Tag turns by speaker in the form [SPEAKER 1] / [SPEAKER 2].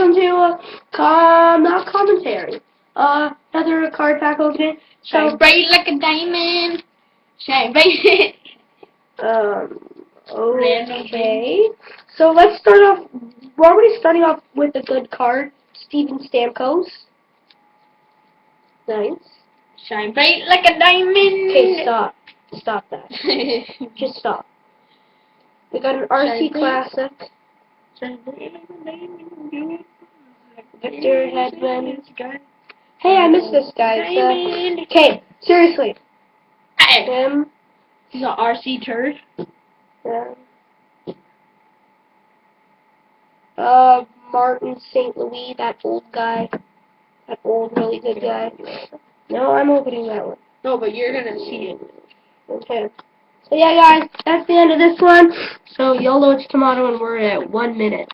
[SPEAKER 1] welcome to not commentary. Another card pack opening.
[SPEAKER 2] Shine bright like a diamond. Shine bright.
[SPEAKER 1] Okay. So let's start off. We're already starting off with a good card. Stamkos. Nice.
[SPEAKER 2] Shine bright like a diamond.
[SPEAKER 1] Okay, stop. Stop that. Just stop. We got an RC Classic. Victor Hedman. Hey, I missed this guy. Okay, seriously. Him.
[SPEAKER 2] He's an RC turd.
[SPEAKER 1] Martin St. Louis, that old guy. That old, really good guy. No, I'm opening that one.
[SPEAKER 2] No, but you're gonna see it.
[SPEAKER 1] Okay. So yeah, guys, that's the end of this one. So YOLO, it's tomato, and we're at 1 minute.